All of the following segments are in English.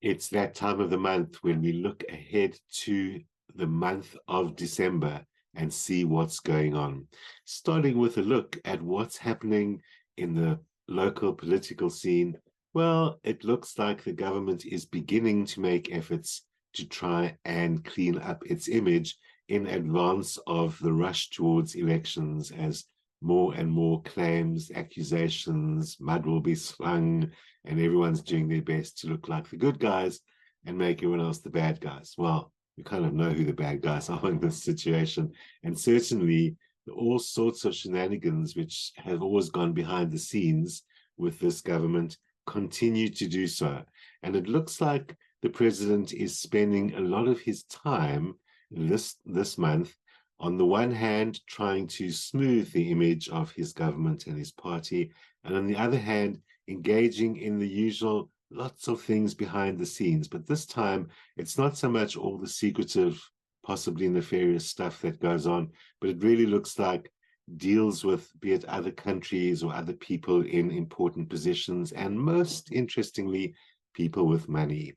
It's that time of the month when we look ahead to the month of December and see what's going on. Starting with a look at what's happening in the local political scene. Well, it looks like the government is beginning to make efforts to try and clean up its image in advance of the rush towards elections, as more and more claims, accusations, mud will be slung, and everyone's doing their best to look like the good guys and make everyone else the bad guys. Well, we kind of know who the bad guys are in this situation. And certainly all sorts of shenanigans which have always gone behind the scenes with this government continue to do so. And it looks like the president is spending a lot of his time this month, on the one hand, trying to smooth the image of his government and his party, and on the other hand, engaging in the usual lots of things behind the scenes. But this time, it's not so much all the secretive, possibly nefarious stuff that goes on, but it really looks like deals with, be it other countries or other people in important positions, and most interestingly, people with money.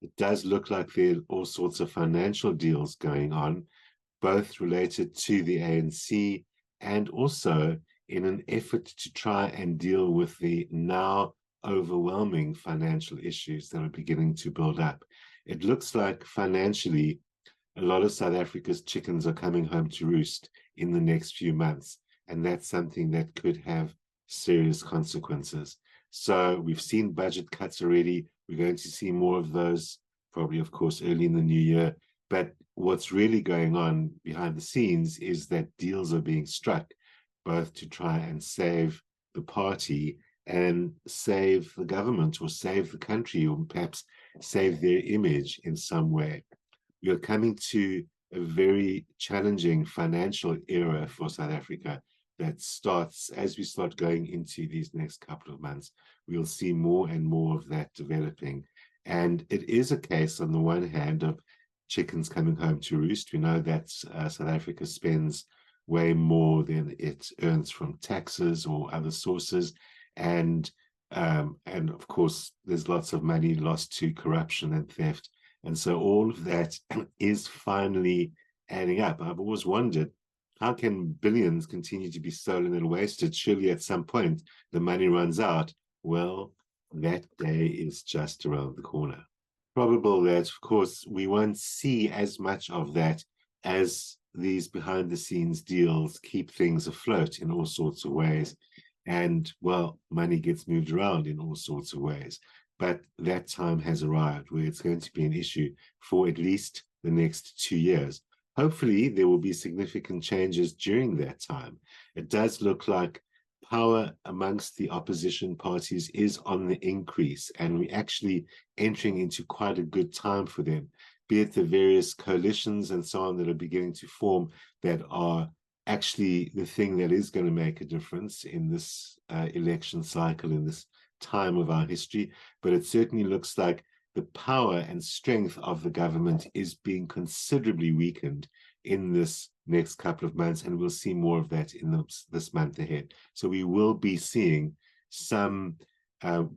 It does look like there are all sorts of financial deals going on, both related to the ANC and also in an effort to try and deal with the now overwhelming financial issues that are beginning to build up. It looks like financially, a lot of South Africa's chickens are coming home to roost in the next few months, and that's something that could have serious consequences. So we've seen budget cuts already. We're going to see more of those, probably, of course, early in the new year. But what's really going on behind the scenes is that deals are being struck, both to try and save the party and save the government or save the country, or perhaps save their image in some way. We are coming to a very challenging financial era for South Africa that starts as we start going into these next couple of months. We'll see more and more of that developing. And it is a case, on the one hand, of chickens coming home to roost. We know that South Africa spends way more than it earns from taxes or other sources. And of course, there's lots of money lost to corruption and theft. And so all of that is finally adding up. I've always wondered, how can billions continue to be stolen and wasted? Surely at some point the money runs out. Well, that day is just around the corner. Probable that, of course, we won't see as much of that as these behind the scenes deals keep things afloat in all sorts of ways. And, well, money gets moved around in all sorts of ways. But that time has arrived where it's going to be an issue for at least the next 2 years. Hopefully, there will be significant changes during that time. It does look like power amongst the opposition parties is on the increase, and we're actually entering into quite a good time for them, be it the various coalitions and so on that are beginning to form, that are actually the thing that is going to make a difference in this election cycle, in this time of our history. But it certainly looks like the power and strength of the government is being considerably weakened in this next couple of months, and we'll see more of that in this month ahead. So we will be seeing some,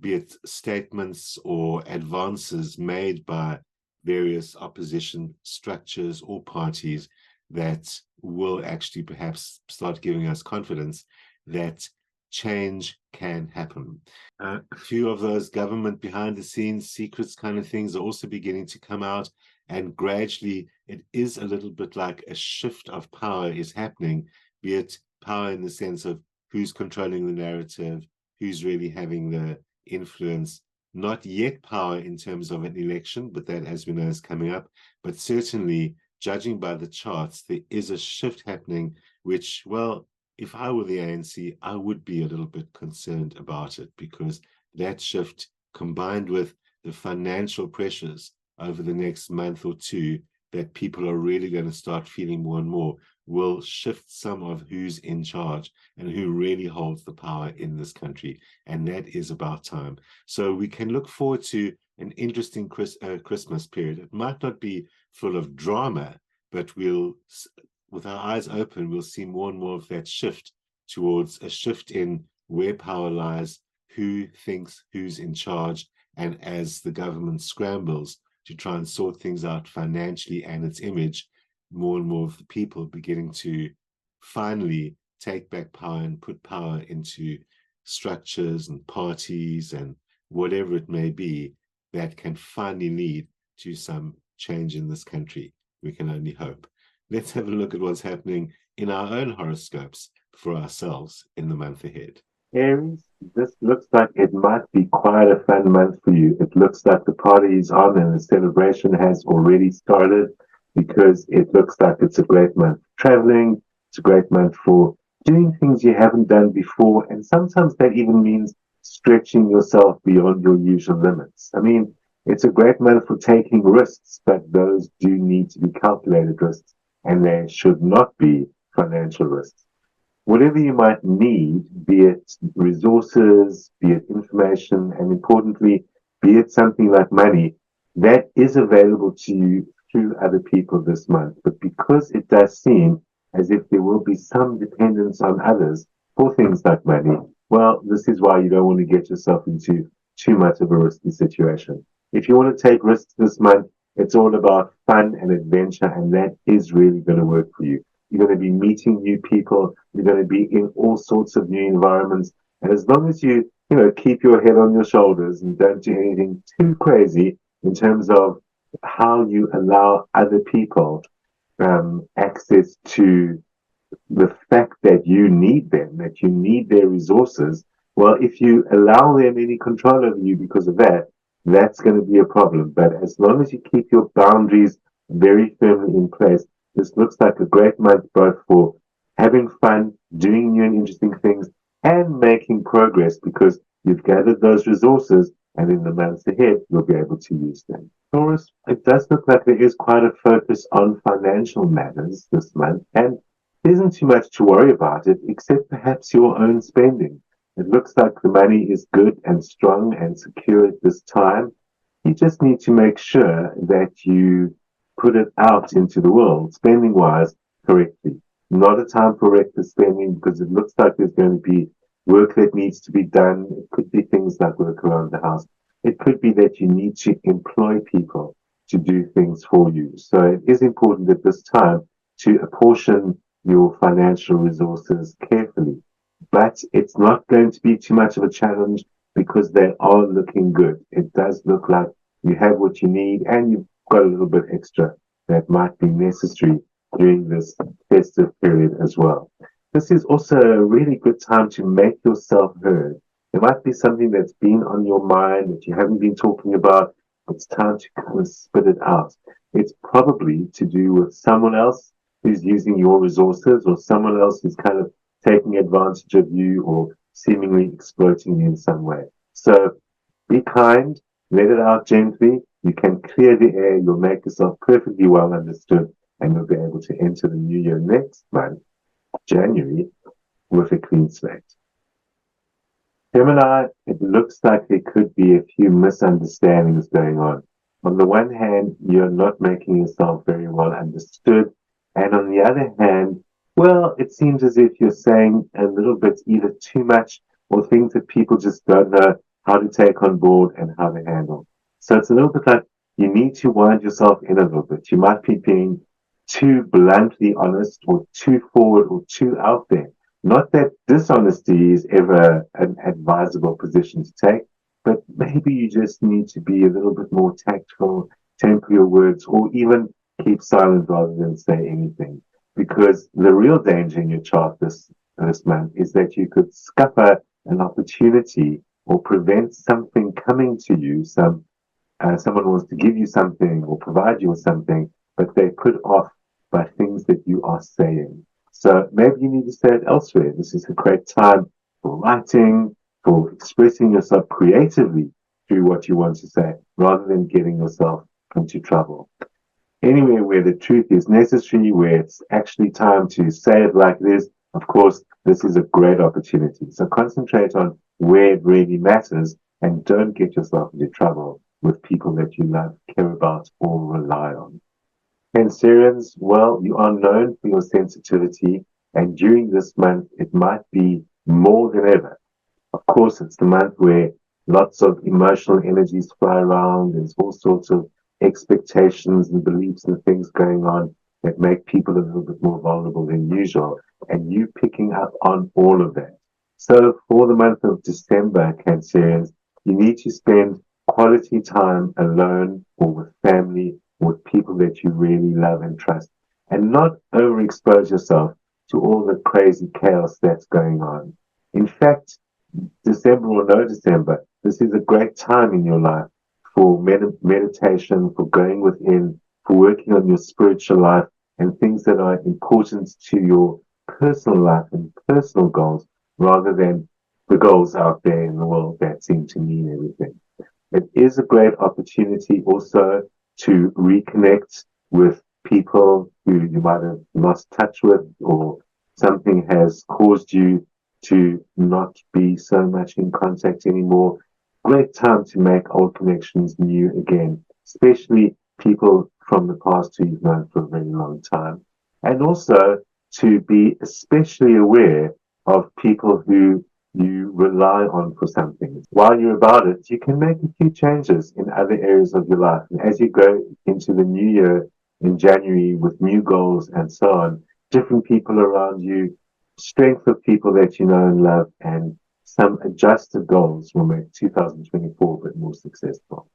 be it statements or advances made by various opposition structures or parties that will actually perhaps start giving us confidence that change can happen. A few of those government behind the scenes secrets kind of things are also beginning to come out, and gradually it is a little bit like a shift of power is happening, be it power in the sense of who's controlling the narrative, who's really having the influence. Not yet power in terms of an election, but that, as we know, is coming up. But certainly, judging by the charts, there is a shift happening, which, well, if I were the ANC, I would be a little bit concerned about it, because that shift, combined with the financial pressures over the next month or two that people are really going to start feeling more and more, will shift some of who's in charge and who really holds the power in this country. And that is about time. So we can look forward to an interesting Christmas period. It might not be full of drama, but we'll, with our eyes open, we'll see more and more of that shift towards a shift in where power lies, who thinks who's in charge, And as the government scrambles to try and sort things out financially and its image, more and more of the people beginning to finally take back power and put power into structures and parties and whatever it may be that can finally lead to some change in this country. We can only hope. Let's have a look at what's happening in our own horoscopes for ourselves in the month ahead. Aries, this looks like it might be quite a fun month for you. It looks like the party is on and the celebration has already started, because it looks like it's a great month for traveling. It's a great month for doing things you haven't done before. And sometimes that even means stretching yourself beyond your usual limits. I mean, it's a great month for taking risks, but those do need to be calculated risks, and they should not be financial risks. Whatever you might need, be it resources, be it information, and importantly, be it something like money, that is available to you through other people this month. But because it does seem as if there will be some dependence on others for things like money, well, this is why you don't want to get yourself into too much of a risky situation. If you want to take risks this month, it's all about fun and adventure, and that is really going to work for you. You're going to be meeting new people. You're going to be in all sorts of new environments. And as long as you keep your head on your shoulders and don't do anything too crazy in terms of how you allow other people access to the fact that you need them, that you need their resources, well, if you allow them any control over you because of that, that's going to be a problem. But as long as you keep your boundaries very firmly in place, this looks like a great month both for having fun, doing new and interesting things, and making progress because you've gathered those resources, and in the months ahead, you'll be able to use them. Taurus, it does look like there is quite a focus on financial matters this month, and there isn't too much to worry about it, except perhaps your own spending. It looks like the money is good and strong and secure at this time. You just need to make sure that you put it out into the world, spending wise, correctly. Not a time for reckless spending because it looks like there's going to be work that needs to be done. It could be things like work around the house. It could be that you need to employ people to do things for you. So it is important at this time to apportion your financial resources carefully. But it's not going to be too much of a challenge because they are looking good. It does look like you have what you need and you've got a little bit extra that might be necessary during this festive period as well. This is also a really good time to make yourself heard. There might be something that's been on your mind that you haven't been talking about. It's time to kind of spit it out. It's probably to do with someone else who's using your resources or someone else who's kind of taking advantage of you or seemingly exploiting you in some way. So be kind, let it out gently. You can clear the air, you'll make yourself perfectly well understood, and you'll be able to enter the new year next month, January, with a clean slate. Gemini, it looks like there could be a few misunderstandings going on. On the one hand, you're not making yourself very well understood, and on the other hand, well, it seems as if you're saying a little bit either too much or things that people just don't know how to take on board and how to handle. So it's a little bit like you need to wind yourself in a little bit. You might be being too bluntly honest or too forward or too out there. Not that dishonesty is ever an advisable position to take, but maybe you just need to be a little bit more tactful, temper your words, or even keep silent rather than say anything. Because the real danger in your chart this month is that you could scupper an opportunity or prevent something coming to you. Someone wants to give you something or provide you with something, but they're put off by things that you are saying. So maybe you need to say it elsewhere. This is a great time for writing, for expressing yourself creatively through what you want to say, rather than getting yourself into trouble. Anywhere where the truth is necessary, where it's actually time to say it like this, of course, this is a great opportunity. So concentrate on where it really matters and don't get yourself into trouble with people that you love, care about, or rely on. Cancerians, well, you are known for your sensitivity, and during this month, it might be more than ever. Of course, it's the month where Lots of emotional energies fly around. There's all sorts of expectations and beliefs and things going on that make people a little bit more vulnerable than usual. And you picking up on all of that. So for the month of December, Cancerians, you need to spend quality time alone or with family or with people that you really love and trust, and not overexpose yourself to all the crazy chaos that's going on. In fact, December or no December, this is a great time in your life for meditation, for going within, for working on your spiritual life and things that are important to your personal life and personal goals rather than the goals out there in the world that seem to mean everything. It is a great opportunity also to reconnect with people who you might have lost touch with, or something has caused you to not be so much in contact anymore. Great time to make old connections new again, especially people from the past who you've known for a very long time. And also to be especially aware of people who you rely on for something. While you're about it, you can make a few changes in other areas of your life. And as you go into the new year in January with new goals and so on, different people around you, strength of people that you know and love, and some adjusted goals will make 2024 a bit more successful.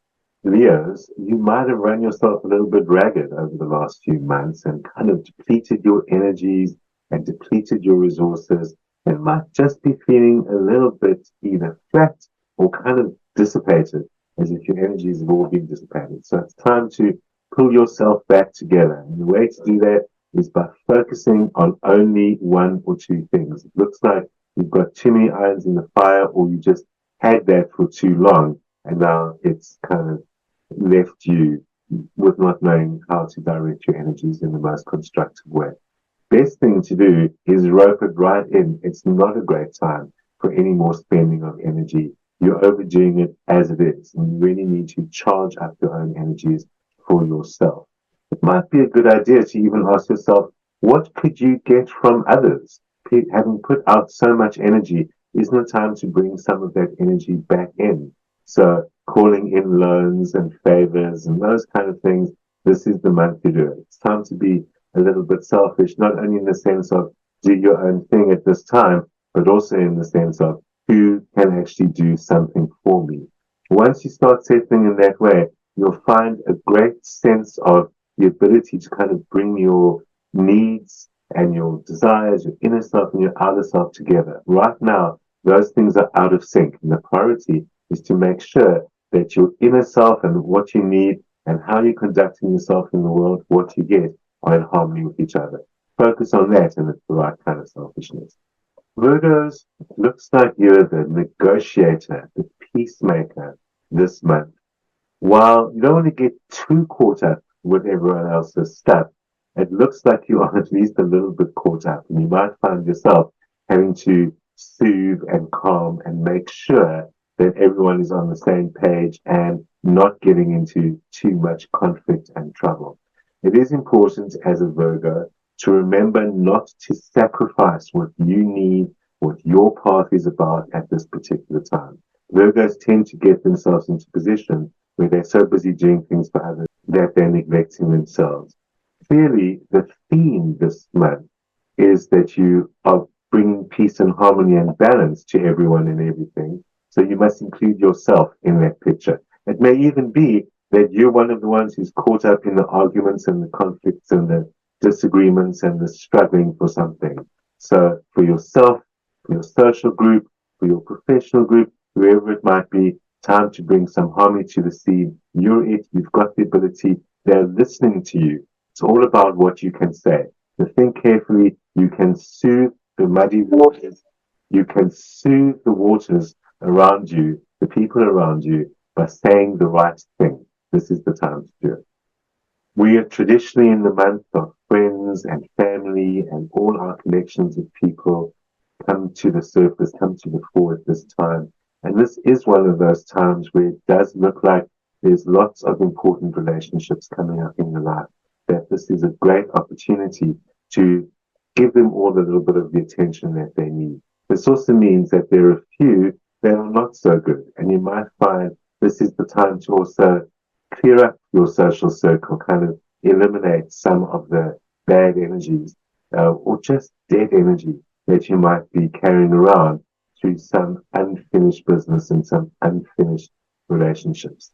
Leos, you might have run yourself a little bit ragged over the last few months and kind of depleted your energies and depleted your resources, and might just be feeling a little bit either flat or kind of dissipated, as if your energies have all been dissipated. So it's time to pull yourself back together. And the way to do that is by focusing on only one or two things. It looks like you've got too many irons in the fire, or you just had that for too long, and now it's kind of left you with not knowing how to direct your energies in the most constructive way. Best thing to do is rope it right in. It's not a great time for any more spending of energy. You're overdoing it as it is, and you really need to charge up your own energies for yourself. It might be a good idea to even ask yourself, what could you get from others? Having put out so much energy, isn't it time to bring some of that energy back in? So calling in loans and favors and those kind of things, this is the month to do it. It's time to be a little bit selfish, not only in the sense of do your own thing at this time, but also in the sense of who can actually do something for me. Once you start settling in that way, you'll find a great sense of the ability to kind of bring your needs and your desires, your inner self and your outer self together. Right now, those things are out of sync. And the priority is to make sure that your inner self and what you need and how you're conducting yourself in the world, what you get, are in harmony with each other. Focus on that, and it's the right kind of selfishness. Virgos, looks like you're the negotiator, the peacemaker this month. While you don't want to get too caught up with everyone else's stuff, it looks like you are at least a little bit caught up, and you might find yourself having to soothe and calm and make sure that everyone is on the same page and not getting into too much conflict and trouble. It is important as a Virgo to remember not to sacrifice what you need, what your path is about at this particular time. Virgos tend to get themselves into position where they're so busy doing things for others that they're neglecting themselves. Clearly, the theme this month is that you are bringing peace and harmony and balance to everyone and everything. So you must include yourself in that picture. It may even be that you're one of the ones who's caught up in the arguments and the conflicts and the disagreements and the struggling for something. So for yourself, for your social group, for your professional group, whoever it might be, time to bring some harmony to the scene. You're it, you've got the ability, they're listening to you. It's all about what you can say. To think carefully, you can soothe the muddy waters, you can soothe the waters around you, the people around you, by saying the right thing. This is the time to do it. We are traditionally in the month of friends and family, and all our connections with people come to the surface, come to the fore at this time. And this is one of those times where it does look like there's lots of important relationships coming up in your life, that this is a great opportunity to give them all a little bit of the attention that they need. This also means that there are a few that are not so good. And you might find this is the time to also clear up your social circle, kind of eliminate some of the bad energies or just dead energy that you might be carrying around through some unfinished business and some unfinished relationships.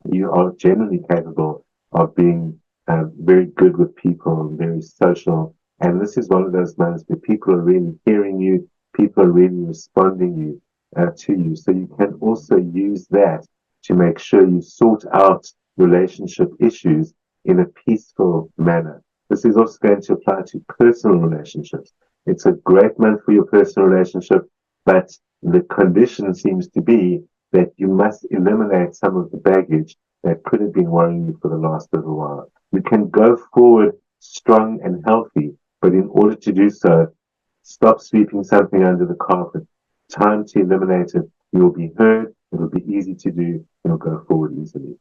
You are generally capable of being very good with people, very social. And this is one of those months where people are really hearing you, people are really responding to you. So you can also use that to make sure you sort out relationship issues in a peaceful manner. This is also going to apply to personal relationships. It's a great month for your personal relationship, but the condition seems to be that you must eliminate some of the baggage that could have been worrying you for the last little while. You can go forward strong and healthy, but in order to do so, stop sweeping something under the carpet. Time to eliminate it. You'll be heard. It'll be easy to do. You'll go forward easily.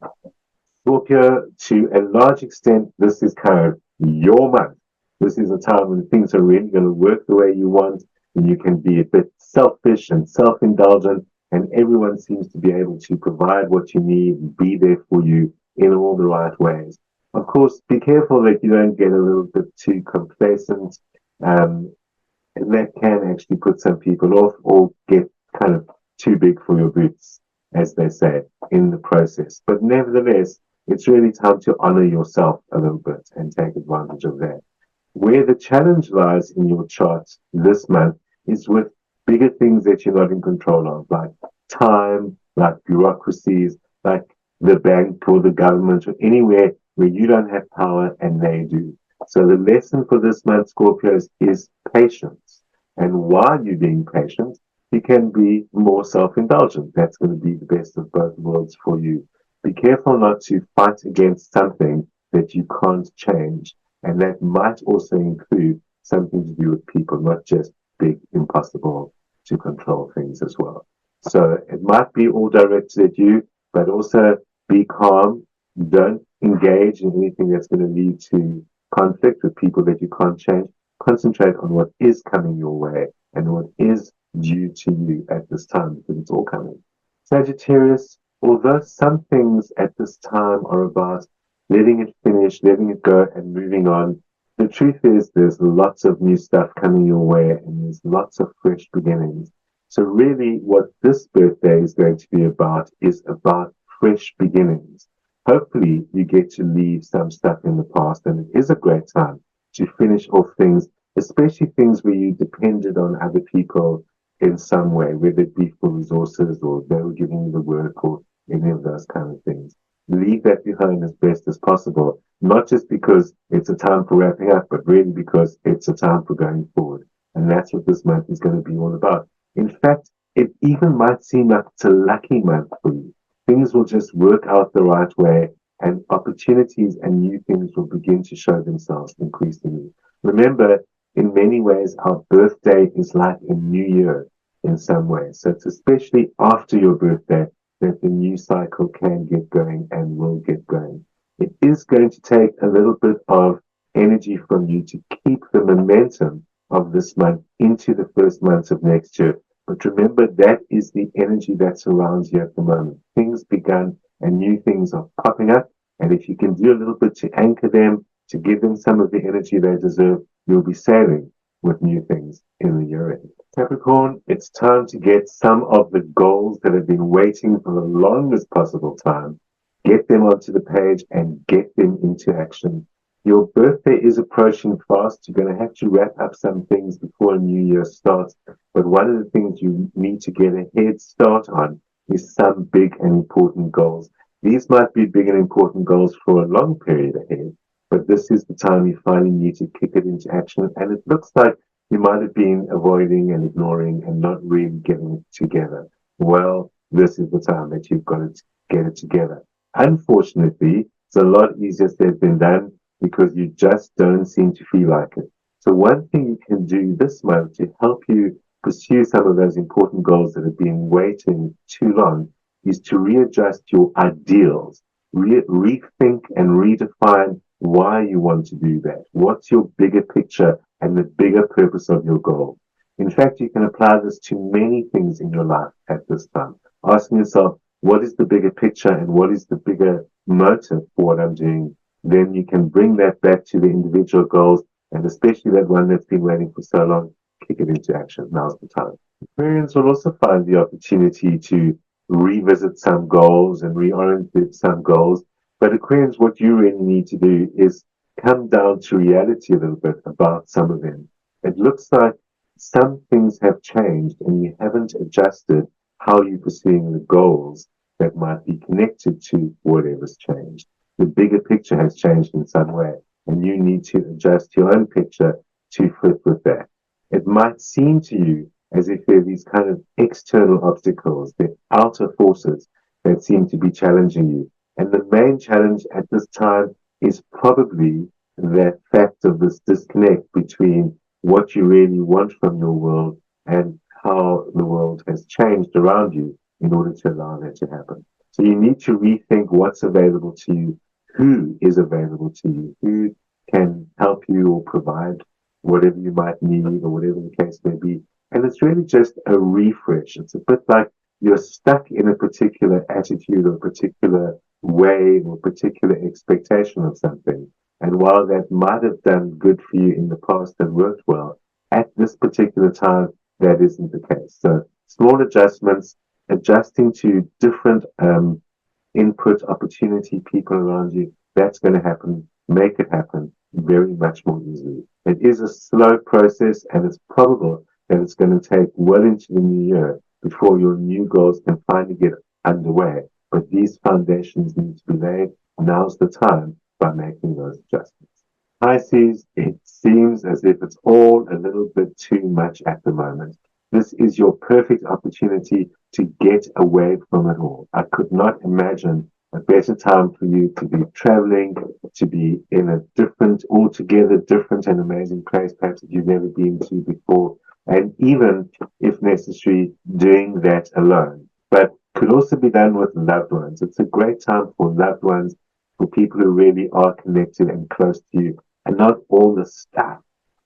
Scorpio, to a large extent, this is kind of your month. This is a time when things are really going to work the way you want, and you can be a bit selfish and self-indulgent, and everyone seems to be able to provide what you need and be there for you in all the right ways. Of course, be careful that you don't get a little bit too complacent. And that can actually put some people off or get kind of too big for your boots, as they say, in the process. But nevertheless, it's really time to honor yourself a little bit and take advantage of that. Where the challenge lies in your chart this month is with bigger things that you're not in control of, like time, like bureaucracies, like the bank or the government or anywhere where you don't have power and they do. So the lesson for this month, Scorpios, is patience. And while you're being patient, you can be more self-indulgent. That's going to be the best of both worlds for you. Be careful not to fight against something that you can't change. And that might also include something to do with people, not just big, impossible to control things as well. So it might be all directed at you, but also be calm. Don't engage in anything that's going to lead to conflict with people that you can't change. Concentrate on what is coming your way and what is due to you at this time because it's all coming. Sagittarius, although some things at this time are about letting it finish, letting it go, and moving on, the truth is there's lots of new stuff coming your way and there's lots of fresh beginnings. So really what this birthday is going to be about is about fresh beginnings. Hopefully you get to leave some stuff in the past and it is a great time to finish off things, especially things where you depended on other people in some way, whether it be for resources or they were giving you the work or any of those kind of things. Leave that behind as best as possible, not just because it's a time for wrapping up, but really because it's a time for going forward. And that's what this month is going to be all about. In fact, it even might seem like it's a lucky month for you. Things will just work out the right way and opportunities and new things will begin to show themselves increasingly. Remember, in many ways, our birthday is like a new year in some ways. So it's especially after your birthday that the new cycle can get going and will get going. It is going to take a little bit of energy from you to keep the momentum of this month into the first months of next year. But remember, that is the energy that surrounds you at the moment. Things begun and new things are popping up. And if you can do a little bit to anchor them, to give them some of the energy they deserve, you'll be sailing with new things in the year ahead. Capricorn, it's time to get some of the goals that have been waiting for the longest possible time, get them onto the page and get them into action. Your birthday is approaching fast. You're going to have to wrap up some things before a new year starts. But one of the things you need to get a head start on is some big and important goals. These might be big and important goals for a long period ahead, but this is the time you finally need to kick it into action. And it looks like you might have been avoiding and ignoring and not really getting it together. Well, this is the time that you've got to get it together. Unfortunately, it's a lot easier said than done because you just don't seem to feel like it. So one thing you can do this month to help you pursue some of those important goals that have been waiting too long is to readjust your ideals, rethink and redefine why you want to do that. What's your bigger picture and the bigger purpose of your goal? In fact, you can apply this to many things in your life at this time. Asking yourself, what is the bigger picture and what is the bigger motive for what I'm doing? Then you can bring that back to the individual goals, and especially that one that's been waiting for so long, kick it into action. Now's the time. Aquarians will also find the opportunity to revisit some goals and reorient some goals. But Aquarians, what you really need to do is come down to reality a little bit about some of them. It looks like some things have changed and you haven't adjusted how you're pursuing the goals that might be connected to whatever's changed. The bigger picture has changed in some way, and you need to adjust your own picture to fit with that. It might seem to you as if there are these kind of external obstacles, the outer forces that seem to be challenging you. And the main challenge at this time is probably that fact of this disconnect between what you really want from your world and how the world has changed around you in order to allow that to happen. So you need to rethink what's available to you, who is available to you, who can help you or provide whatever you might need or whatever the case may be. And it's really just a refresh. It's a bit like you're stuck in a particular attitude or particular way or particular expectation of something. And while that might have done good for you in the past and worked well, at this particular time, that isn't the case. So small adjustments, adjusting to different input, opportunity, people around you, that's going to happen. Make it happen very much more easily. It is a slow process, and it's probable that it's going to take well into the new year before your new goals can finally get underway. But these foundations need to be laid. Now's the time by making those adjustments. Pisces, it seems as if it's all a little bit too much at the moment. This is your perfect opportunity to get away from it all. I could not imagine a better time for you to be traveling, to be in a different, altogether different and amazing place, perhaps that you've never been to before, and even, if necessary, doing that alone. But could also be done with loved ones. It's a great time for loved ones, for people who really are connected and close to you, and not all the stuff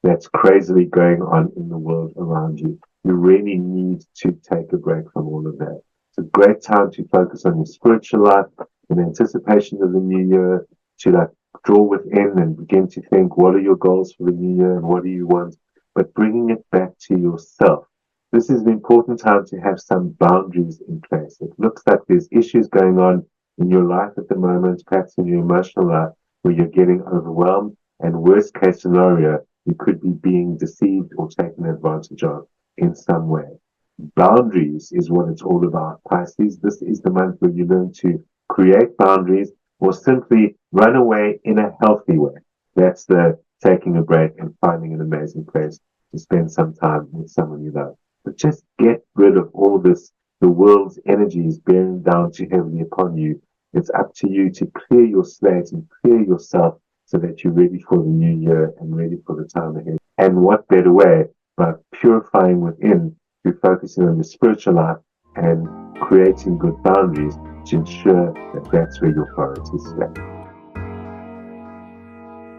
that's crazily going on in the world around you. You really need to take a break from all of that. It's a great time to focus on your spiritual life in anticipation of the new year, to like draw within and begin to think, what are your goals for the new year and what do you want? But bringing it back to yourself. This is an important time to have some boundaries in place. It looks like there's issues going on in your life at the moment, perhaps in your emotional life, where you're getting overwhelmed, and worst case scenario, you could be being deceived or taken advantage of in some way. Boundaries is what it's all about, Pisces. This is the month where you learn to create boundaries or simply run away in a healthy way. That's the taking a break and finding an amazing place to spend some time with someone you love. But just get rid of all this. The world's energy is bearing down too heavily upon you. It's up to you to clear your slate and clear yourself so that you're ready for the new year and ready for the time ahead. And what better way by purifying within through focusing on your spiritual life and creating good boundaries to ensure that that's where your priorities stay.